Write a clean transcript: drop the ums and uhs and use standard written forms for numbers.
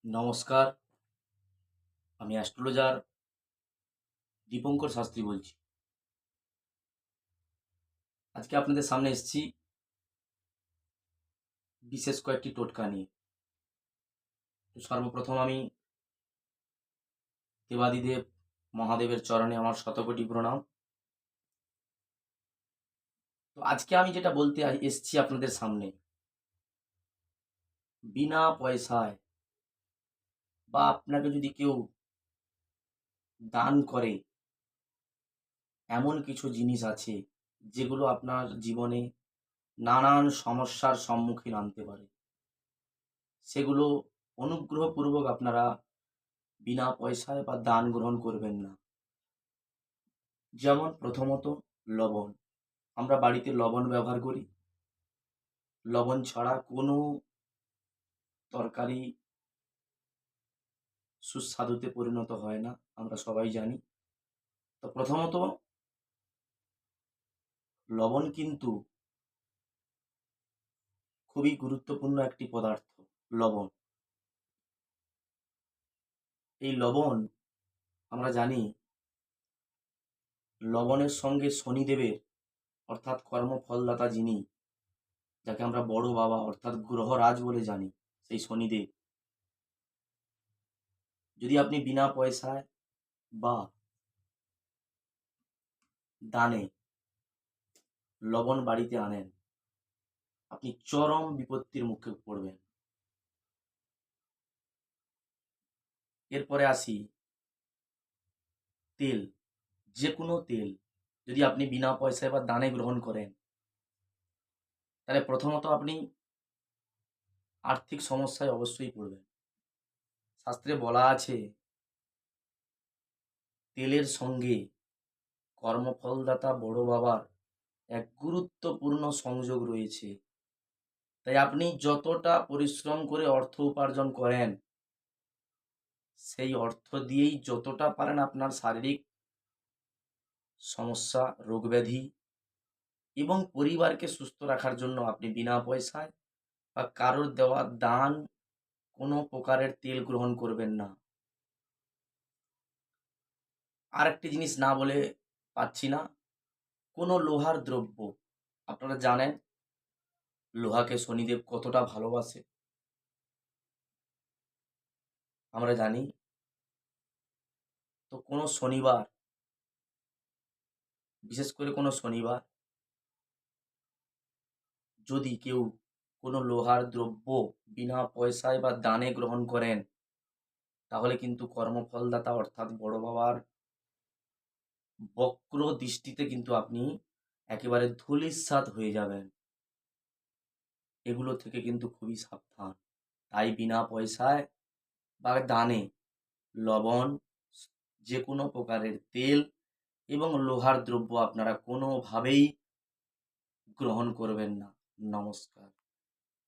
নমস্কার। আমি অ্যাস্ট্রোলজার দীপঙ্কর শাস্ত্রী বলছি। আজকে আপনাদের সামনে এসেছি বিশেষ কয়েকটি টোটকা নিয়ে। তো সর্বপ্রথম আমি দেবাদিদেব মহাদেবের চরণে আমার শতকোটি প্রণাম। তো আজকে আমি যেটা বলতে এসেছি আপনাদের সামনে, বিনা পয়সায় বা আপনাকে যদি কেউ দান করে, এমন কিছু জিনিস আছে যেগুলো আপনার জীবনে নানান সমস্যার সম্মুখীন আনতে পারে। সেগুলো অনুগ্রহপূর্বক আপনারা বিনা পয়সায় বা দান গ্রহণ করবেন না। যেমন প্রথমত লবণ। আমরা বাড়িতে লবণ ব্যবহার করি। লবণ ছাড়া কোনো তরকারি সুস্বাদুতে পরিণত হয় না, আমরা সবাই জানি। তো প্রথমত লবণ কিন্তু খুবই গুরুত্বপূর্ণ একটি পদার্থ। লবণ, এই লবণ আমরা জানি লবণের সঙ্গে শনিদেবের অর্থাৎ কর্মফলদাতা যিনি, যাকে আমরা বড় বাবা অর্থাৎ গ্রহরাজ বলে জানি, সেই শনিদেব যদি আপনি বিনা পয়সায় বা দানে লবণ বাড়িতে আনেন, আপনি চরম বিপত্তির মুখে পড়বেন। এরপরে আসি তেল। যে কোনো তেল যদি আপনি বিনা পয়সায় বা দানে গ্রহণ করেন, তাহলে প্রথমত আপনি আর্থিক সমস্যায় অবশ্যই পড়বেন। শাস্ত্রে বলা আছে তেলের সঙ্গে কর্মফলদাতা বড় বাবার এক গুরুত্বপূর্ণ সংযোগ রয়েছে। তাই আপনি যতটা পরিশ্রম করে অর্থ উপার্জন করেন, সেই অর্থ দিয়েই যতটা পারেন আপনার শারীরিক সমস্যা, রোগব্যাধি এবং পরিবারকে সুস্থ রাখার জন্য আপনি বিনা পয়সায় বা কারোর দেওয়া দান কোনো প্রকারের তেল গ্রহণ করবেন না। আরেকটি জিনিস না বলে পাচ্ছি না, কোনো লোহার দ্রব্য। আপনারা জানেন লোহাকে শনিদেব কতটা ভালোবাসে, আমরা জানি। তো কোনো শনিবার, বিশেষ করে কোনো শনিবার যদি কেউ কোনো লোহার দ্রব্য বিনা পয়সায় বা দানে গ্রহণ করেন, তাহলে কিন্তু কর্মফলদাতা অর্থাৎ বড় বাবার বক্র দৃষ্টিতে কিন্তু আপনি একেবারে ধূলিসাৎ হয়ে যাবেন। এগুলো থেকে কিন্তু খুবই সাবধান। তাই বিনা পয়সায় বা দানে লবণ, যে কোনো প্রকারের তেল এবং লোহার দ্রব্য আপনারা কোনোভাবেই গ্রহণ করবেন না। নমস্কার।